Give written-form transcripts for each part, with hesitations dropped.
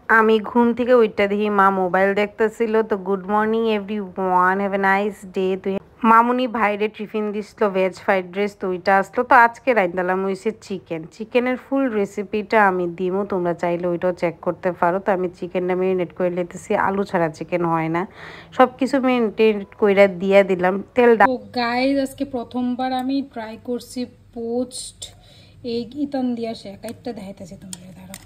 আমি ঘুম থেকে উইঠা দেখি মা মোবাইল দেখতেছিল। তো good morning everyone, have a nice day. তুই মামুনি ভাইরে টিফিন দিছিল ভেজ ফ্রাইড রাইস, তো ওইটা আসলো। তো আজকে রাইন্দালাম হইছে চিকেনের ফুল রেসিপিটা আমি দিমু, তোমরা চাইলে ওইটাও চেক করতে পারো। তো আমি চিকেনটা মেরিনেট করে নিতেছি, আলু ছাড়া চিকেন হয় না, সব কিছু মেরিনেট কইরা দিয়ে দিলাম তেল। তো গাইজ আজকে প্রথমবার আমি ট্রাই করছি পোচড এগ ইতান দিয়া শেক। একটা দেখাইতেছি তোমার, ধরো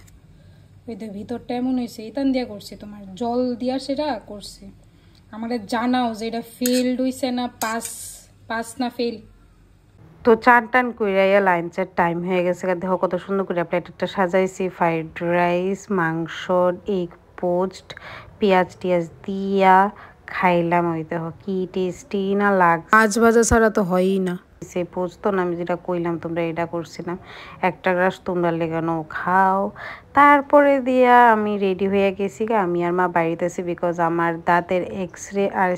ওই তো ভিতরটা এমন হয়েছে, ইতান দিয়া করছি, তোমার জল দিয়া সেটা করছি। আমাদের জানাও যে এটা ফেলড হইছে না পাস না ফেল। তো চান টান কইরাইয়া লাঞ্চের টাইম হয়ে গেছে। দেখো কত সুন্দর করে প্লেটটা সাজাইছি, ফ্রাইড রাইস, মাংস, এগ পোস্ট, পেঁয়াজ টিয়াজ দিয়া খাইলাম। ওই দেখো কি টেস্টি না লাগছে, মাছ ভাজা ছাড়া তো হয়ই না। সে পোস্ত না, আমি যেটা কইলাম তোমরা এটা করছিলাম, একটা গ্লাস তোমরা লেগানো খাও। তারপরে দিয়া আমি রেডি হয়ে গেছি, আমি আর মা বাড়িতেছি, বিকজ আমার দাঁতের এক্সরে আর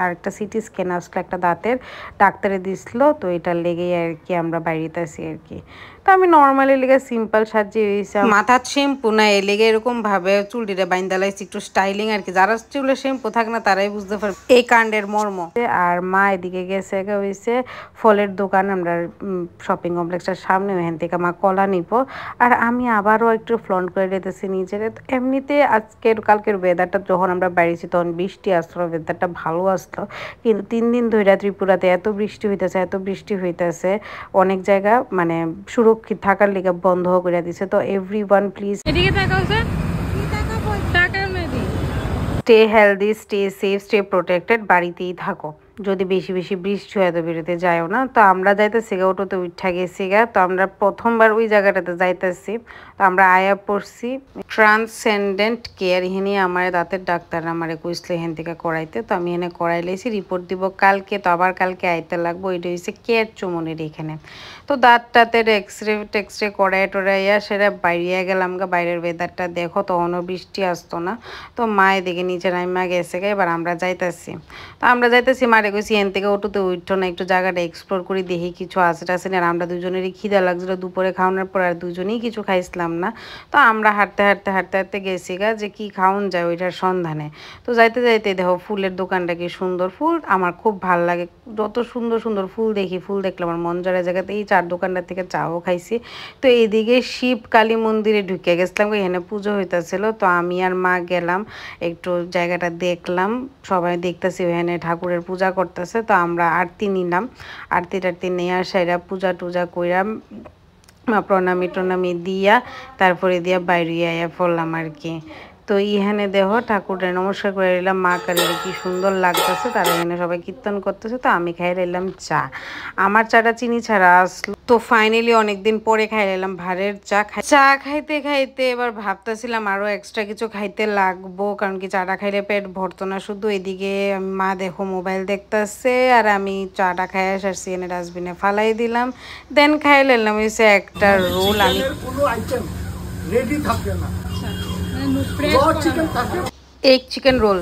আরেকটা সিটি স্ক্যান আসলো একটা দাঁতের, ডাক্তারে দিছিল। তো এটা লেগেই আর কি আমরা বাড়িতেছি আর কি। তো আমি নর্মালি লেগে সিম্পল সাজিয়ে হয়েছি, মাথার শ্যাম্পু না এ লেগে এরকম ভাবে চুলটিরে বাইন্দা লাইছি একটু স্টাইলিং আর কি। যারা চুলে শ্যাম্পু থাকে না তারাই বুঝতে পারবে এই কাণ্ডের মর্ম। আর মা এদিকে গেছে হয়েছে ফলের দোকান, আমরা শপিং কমপ্লেক্সটার সামনে, ওখান থেকে মা কলা নিব। আর আমি আবারও একটু ফ্লন্ট করে দিতেছি নিজের। এমনিতে কালকের ওয়েদারটা যখন আমরা বেরিয়েছি তখন বৃষ্টি আসলো, ওয়েদারটা ভালো আসলো, কিন্তু 3 দিন ধরে ত্রিপুরাতে এত বৃষ্টি হইতেছে অনেক জায়গা মানে সুরক্ষিত থাকার লিগে বন্ধ করে দিছে। তো everyone please stay healthy, stay safe, stay protected, বাড়িতেই থাকো। যদি বেশি বেশি বৃষ্টি হয় তো বেরোতে যায়ও না। তো আমরা যাইতেছি গা, ওটোতে উঠা গেছি গা। তো আমরা প্রথমবার ওই জায়গাটাতে যাইতেছি। তো আমরা আয়া পড়ছি ট্রান্সেন্ডেন্ট কেয়ার, এখানে আমার দাঁতের ডাক্তার আমার কইসলে এখান থেকে করাইতে। তো আমি এখানে করাই লাইছি, রিপোর্ট দিব কালকে। তো আবার কালকে আইতে লাগবো। এটা হচ্ছে কেয়ার চুমনির এখানে। তো দাঁতের টেক্সরে করাই টরাইয়া সেটা বাইরিয়া গেলাম গা। বাইরের ওয়েদারটা দেখো, তখনও বৃষ্টি আসতো না। তো মায়ের দিকে নিচে নাইমা গেছে গা। এবার আমরা যাইতেছি। তো আমরা যাইতেছি, মারে কইছি এখান থেকে অটোতে উঠতো না, একটু জায়গাটা এক্সপ্লোর করি, দেখি কিছু আছে টাছে না। আর আমরা দুজনেরই খিদা লাগছিল দুপুরে খাওয়ানোর পর, আর দুজনেই কিছু খাইছিলাম না। তো আমরা হাঁটতে গেছি গা যে কি খাওয়ান যায় ওইটার সন্ধানে। তো যাইতে যাইতে দেখো ফুলের দোকানটা কি সুন্দর, ফুল আমার খুব ভাল লাগে। যত সুন্দর সুন্দর ফুল দেখি, ফুল দেখলে আমার মন জড়ায়। জায়গাতে এই চার দোকানটার থেকে চাও খাইছি। তো এইদিকে শিব কালী মন্দিরে ঢুকে গেছিলাম, এখানে পুজো হইতেছিল। তো আমি আর মা গেলাম, একটু জায়গাটা দেখলাম, সবাই দেখতেছি ওখানে ঠাকুরের পূজা করতেছে। তো আমরা আরতি নিলাম, আরতি টারতি নেওয়ার সাইরা পূজা টুজা কইরা প্রণামী দিয়া তারপরে দিয়া বাইরে আয়া পড়লাম আর কি। তো ইহানে দেহ ঠাকুরের নমস্কার করে নিলাম, মা কালীর কি সুন্দর লাগতেছে। তারা এখানে সবাই কীর্তন করতেছে। তো আমি খাই নিলাম চা, আমার চাটা চিনি ছাড়া আসলো। তো ফাইনালি অনেকদিন পরে খাই নিলাম ভারের চা। খাইতে খাইতে এবার ভাবতেছিলাম আরও এক্সট্রা কিছু খাইতে লাগবো, কারণ কি চাটা খাইলে পেট ভরতো না শুধু। এদিকে মা দেখো মোবাইল দেখতেছে, আর আমি চাটা খাই আসছি এনে ডাস্টবিনে ফালাই দিলাম। দেন খাই নিলাম হয়েছে একটা রোল। আমি এগ চিকেন রোল,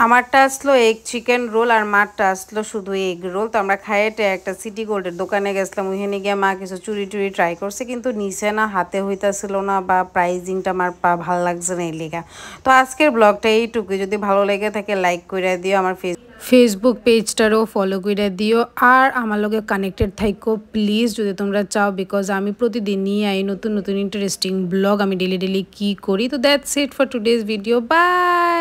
আমারটা আসলো এগ চিকেন রোল আর মারটা আসলো শুধু এগ রোল। তো আমরা খাইতে একটা সিটি গোল্ডের দোকানে গেছিলাম, ওইখানে গিয়ে মা কিছু চুরি ট্রাই করছে, কিন্তু নিচে না, হাতে হইতেছিল না, বা প্রাইজিংটা আমার ভাল লাগছে না এই লেগা। তো আজকের ব্লগটা এইটুকুই। যদি ভালো লেগে থাকে লাইক করে দিও, আমার ফেসবুক পেজটারও ফলো করে দিও, আর আমার লগে কানেক্টেড থাইকো প্লিজ যদি তোমরা চাও, বিকজ আমি প্রতিদিন নিয়ে আই নতুন নতুন ইন্টারেস্টিং ব্লগ, আমি ডেলি কি করি। তো that's it for today's video, by.